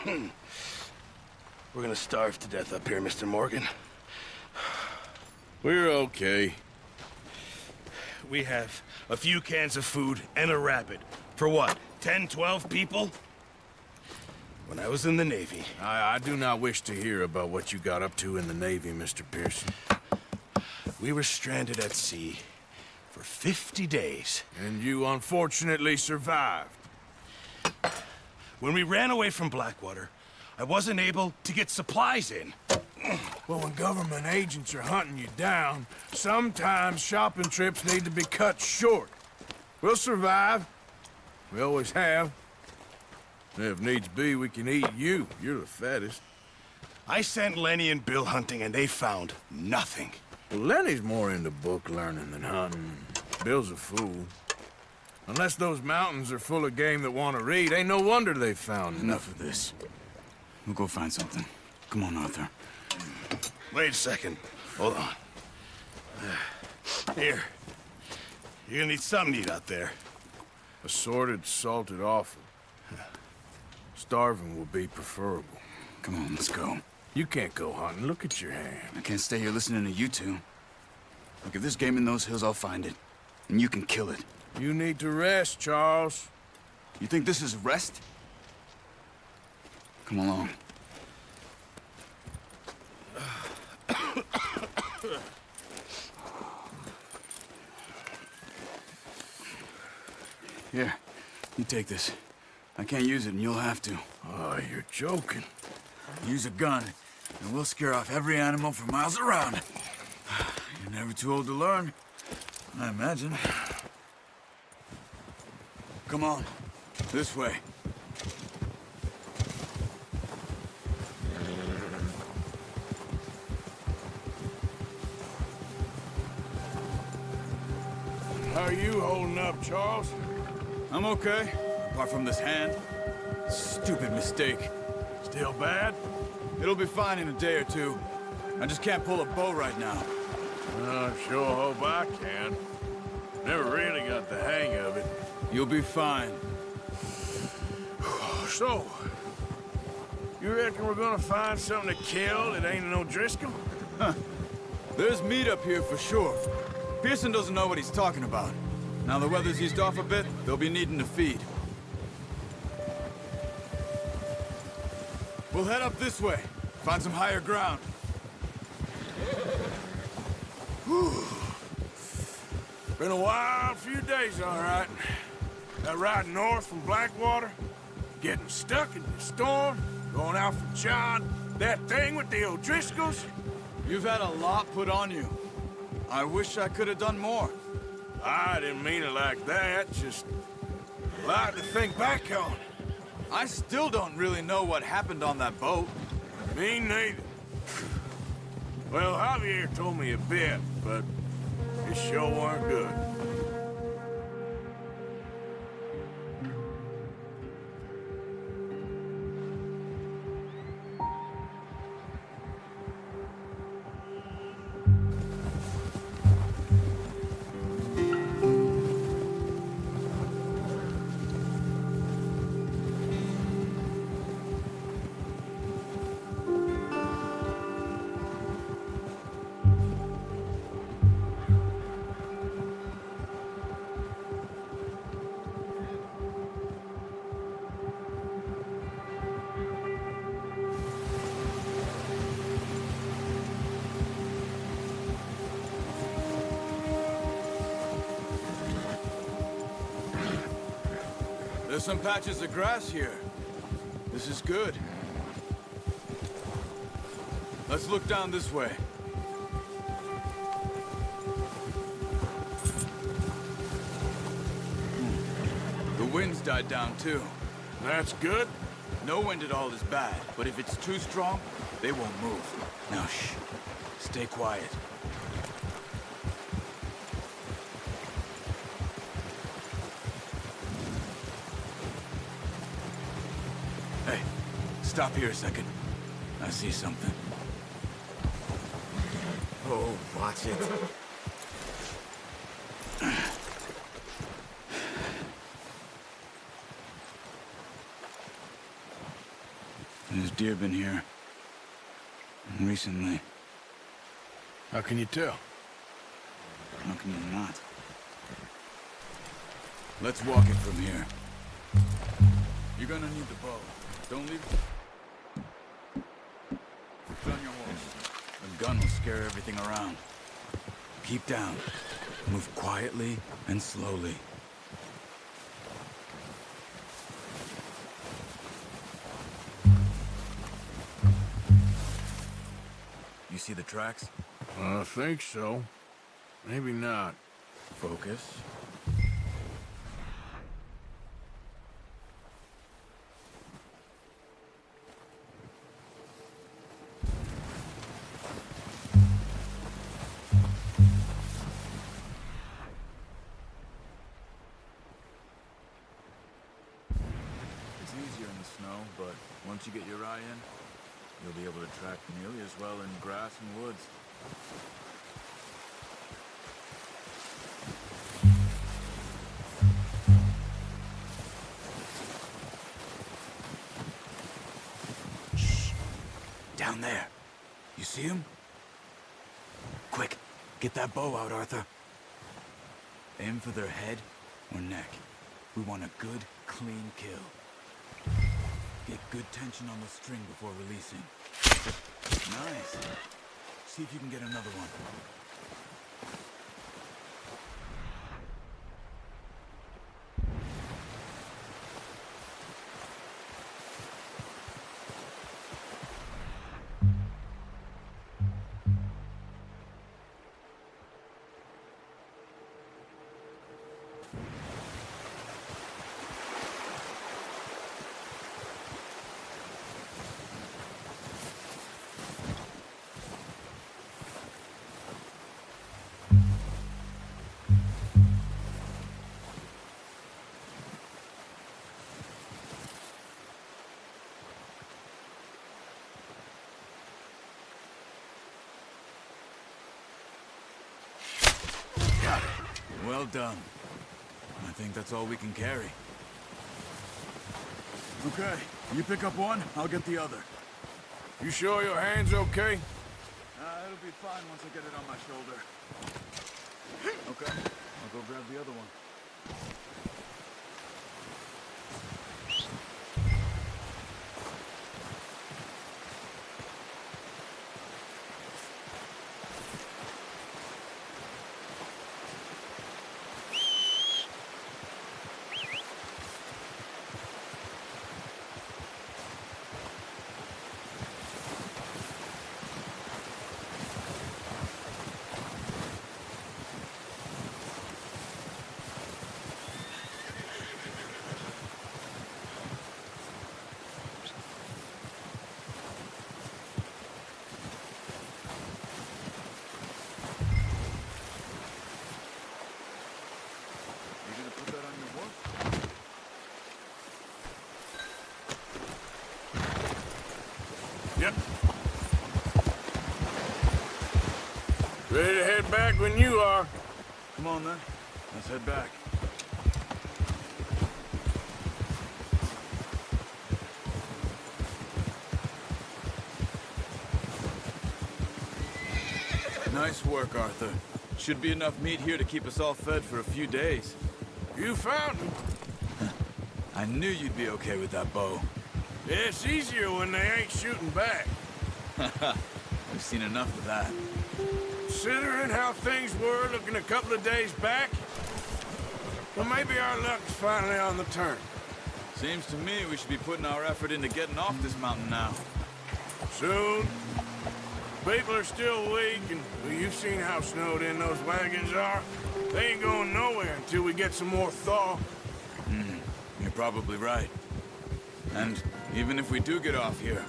We're gonna starve to death up here, Mr. Morgan. We're okay. We have a few cans of food and a rabbit. For what, 10, 12 people? When I was in the Navy... I do not wish to hear about what you got up to in the Navy, Mr. Pearson. We were stranded at sea for 50 days. And you unfortunately survived. When we ran away from Blackwater, I wasn't able to get supplies in. Well, when government agents are hunting you down, sometimes shopping trips need to be cut short. We'll survive. We always have. And if needs be, we can eat you. You're the fattest. I sent Lenny and Bill hunting, and they found nothing. Well, Lenny's more into book learning than hunting. Bill's a fool. Unless those mountains are full of game that want to read, ain't no wonder they found Enough of this. We'll go find something. Come on, Arthur. Wait a second. Hold on. Here. You're gonna need something to eat out there. Assorted, salted offal. Starving will be preferable. Come on, let's go. You can't go hunting. Look at your hand. I can't stay here listening to you two. Look, if there's game in those hills, I'll find it. And you can kill it. You need to rest, Charles. You think this is rest? Come along. Here, you take this. I can't use it, and you'll have to. Oh, you're joking. Use a gun, and we'll scare off every animal for miles around. You're never too old to learn, I imagine. Come on, this way. How are you holding up, Charles? I'm okay, apart from this hand. Stupid mistake. Still bad? It'll be fine in a day or two. I just can't pull a bow right now. I sure hope I can. Never really got the hang of it. You'll be fine. So, you reckon we're gonna find something to kill that ain't no Driscoll? There's meat up here for sure. Pearson doesn't know what he's talking about. Now the weather's eased off a bit, they'll be needing to feed. We'll head up this way. Find some higher ground. Whew. Been a wild few days, all right. That ride north from Blackwater, getting stuck in the storm, going out from John, that thing with the O'Driscolls. You've had a lot put on you. I wish I could have done more. I didn't mean it like that, just a lot to think back on. I still don't really know what happened on that boat. Me neither. Well, Javier told me a bit, but it sure weren't good. There's some patches of grass here. This is good. Let's look down this way. The wind's died down too. That's good. No wind at all is bad, but if it's too strong, they won't move. Now shh. Stay quiet. Hey, stop here a second. I see something. Oh, watch it. There's deer been here. Recently. How can you tell? How can you not? Let's walk it from here. You're gonna need the bow. Don't leave... Put on your horse. A gun will scare everything around. Keep down. Move quietly and slowly. You see the tracks? I think so. Maybe not. Focus. It's easier in the snow, but once you get your eye in, you'll be able to track nearly as well in grass and woods. Shh! Down there. You see him? Quick, get that bow out, Arthur. Aim for their head or neck. We want a good, clean kill. Get good tension on the string before releasing. Nice. See if you can get another one. Well done. I think that's all we can carry. Okay, you pick up one, I'll get the other. You sure your hand's okay? It'll be fine once I get it on my shoulder. Okay, I'll go grab the other one. Yep. Ready to head back when you are. Come on then, let's head back. Nice work, Arthur. Should be enough meat here to keep us all fed for a few days. You found him. I knew you'd be okay with that bow. It's easier when they ain't shooting back. We've seen enough of that. Considering how things were looking a couple of days back, well, maybe our luck's finally on the turn. Seems to me we should be putting our effort into getting off this mountain now. Soon. People are still weak, and well, you've seen how snowed in those wagons are. They ain't going nowhere until we get some more thaw. You're probably right. And even if we do get off here,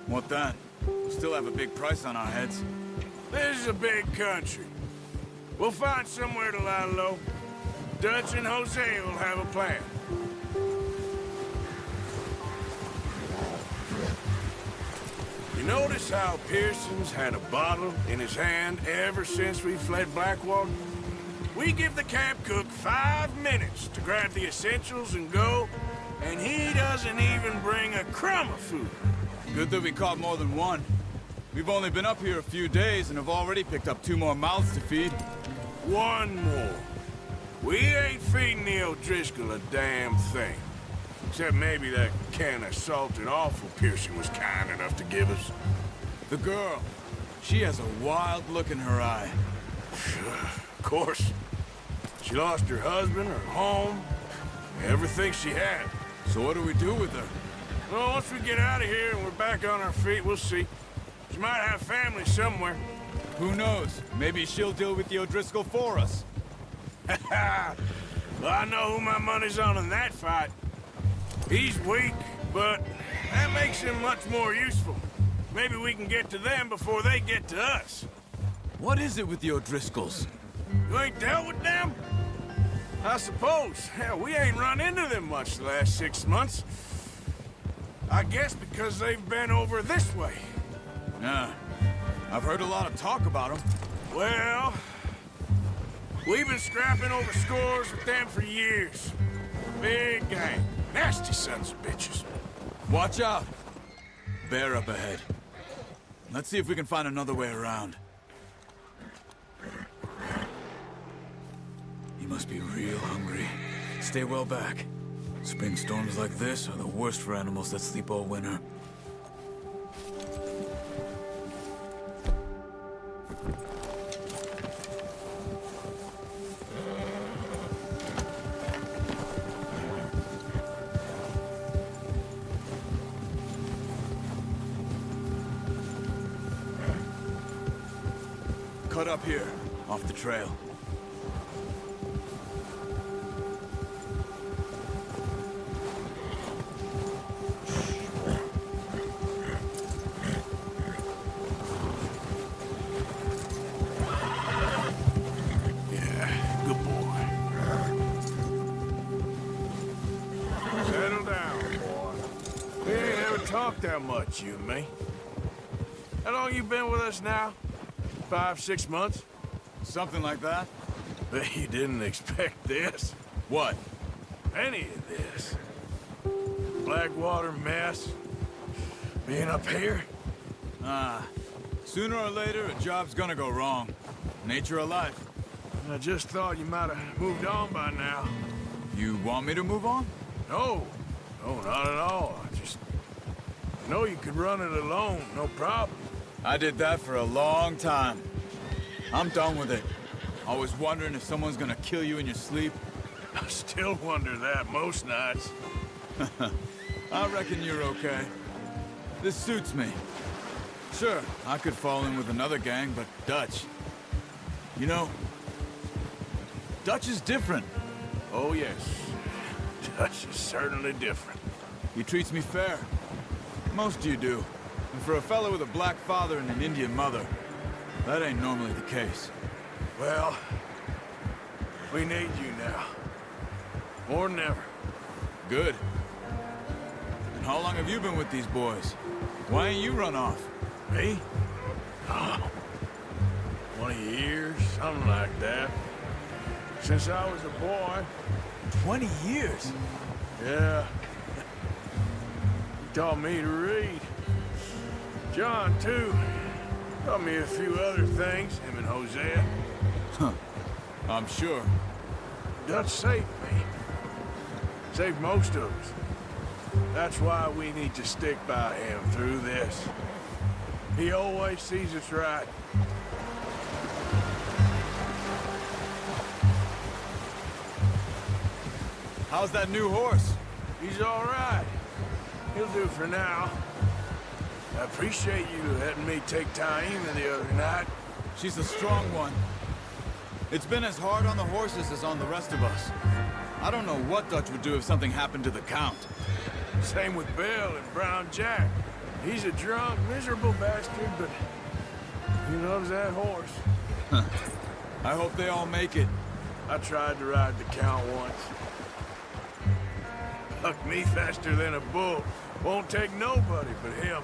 what then? We'll still have a big price on our heads. This is a big country. We'll find somewhere to lie low. Dutch and Hosea will have a plan. You notice how Pearson's had a bottle in his hand ever since we fled Blackwater? We give the camp cook 5 minutes to grab the essentials and go, and he doesn't even bring a crumb of food. Good that we caught more than one. We've only been up here a few days and have already picked up 2 more mouths to feed. One more. We ain't feeding the O'Driscoll a damn thing. Except maybe that can of salted offal Pearson was kind enough to give us. The girl, she has a wild look in her eye. Of course. She lost her husband, her home, everything she had. So what do we do with her? Well, once we get out of here and we're back on our feet, we'll see. She might have family somewhere. Who knows? Maybe she'll deal with the O'Driscoll for us. Well, I know who my money's on in that fight. He's weak, but that makes him much more useful. Maybe we can get to them before they get to us. What is it with the O'Driscolls? You ain't dealt with them? I suppose. Hell, we ain't run into them much the last 6 months. I guess because they've been over this way. Yeah. I've heard a lot of talk about them. Well, we've been scrapping over scores with them for years. Big gang. Nasty sons of bitches. Watch out! Bear up ahead. Let's see if we can find another way around. He must be real hungry. Stay well back. Spring storms like this are the worst for animals that sleep all winter. Cut up here, off the trail. Yeah, good boy. Settle down, boy. We ain't ever talked that much, you and me. How long you been with us now? 5, 6 months? Something like that? Bet you didn't expect this. What? Any of this. Blackwater mess. Being up here. Sooner or later, a job's gonna go wrong. Nature of life. I just thought you might have moved on by now. You want me to move on? No. No, not at all. I just know you could run it alone, no problem. I did that for a long time. I'm done with it. Always wondering if someone's gonna kill you in your sleep. I still wonder that most nights. I reckon you're okay. This suits me. Sure, I could fall in with another gang, but Dutch... You know, Dutch is different. Oh, yes. Dutch is certainly different. He treats me fair. Most of you do. And for a fellow with a black father and an Indian mother, that ain't normally the case. Well, we need you now. More than ever. Good. And how long have you been with these boys? Why ain't you run off? Me? Oh, 20 years, something like that. Since I was a boy. 20 years? Yeah. He taught me to read. John, too. Taught me a few other things, him and Hosea. Huh. I'm sure. Dutch saved me. Saved most of us. That's why we need to stick by him through this. He always sees us right. How's that new horse? He's all right. He'll do for now. I appreciate you letting me take Taima the other night. She's a strong one. It's been as hard on the horses as on the rest of us. I don't know what Dutch would do if something happened to the Count. Same with Bill and Brown Jack. He's a drunk, miserable bastard, but he loves that horse. I hope they all make it. I tried to ride the Count once. Bucked me faster than a bull. Won't take nobody but him.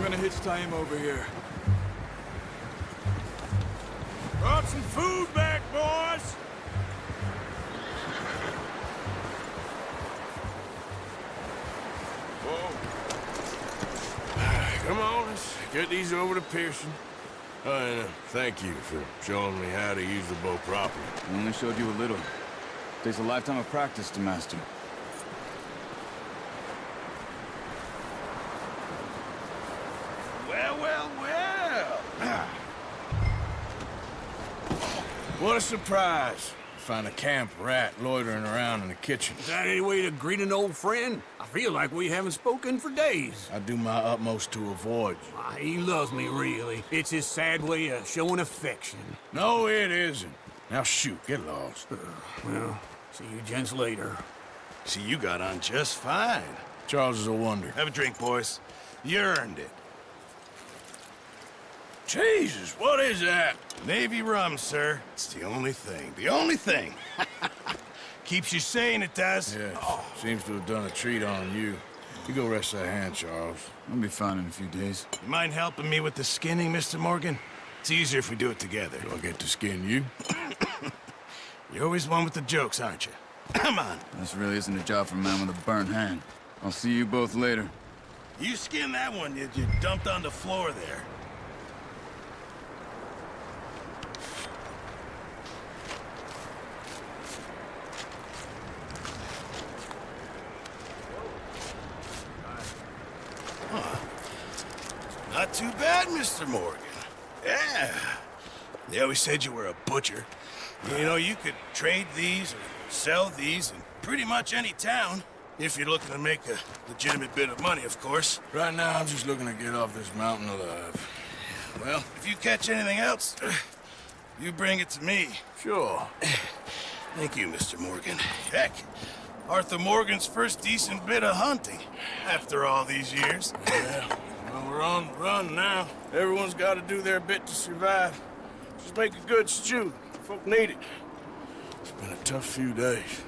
gonna hitch tie him over here. Brought some food back, boys! Whoa. Come on, let's get these over to Pearson. And thank you for showing me how to use the bow properly. I only showed you a little. Takes a lifetime of practice to master. Well, well, well. What a surprise. Find a camp rat loitering around in the kitchen. Is that any way to greet an old friend? I feel like we haven't spoken for days. I do my utmost to avoid you. He loves me, really. It's his sad way of showing affection. No, it isn't. Now shoot, get lost. Well, see you gents later. See, you got on just fine. Charles is a wonder. Have a drink, boys. You earned it. Jesus, what is that? Navy rum, sir. It's the only thing. The only thing. Keeps you sane, it does. Yes, seems to have done a treat on you. You go rest that hand, Charles. I'll be fine in a few days. You mind helping me with the skinning, Mr. Morgan? It's easier if we do it together. Do I get to skin you? You're always one with the jokes, aren't you? Come on. This really isn't a job for a man with a burnt hand. I'll see you both later. You skin that one you dumped on the floor there. Not too bad, Mr. Morgan. Yeah. They always said you were a butcher. You know, you could trade these or sell these in pretty much any town. If you're looking to make a legitimate bit of money, of course. Right now, I'm just looking to get off this mountain alive. Well, if you catch anything else, you bring it to me. Sure. Thank you, Mr. Morgan. Heck, Arthur Morgan's first decent bit of hunting after all these years. Yeah. Well, we're on the run now. Everyone's got to do their bit to survive. Just make a good stew. Folk need it. It's been a tough few days.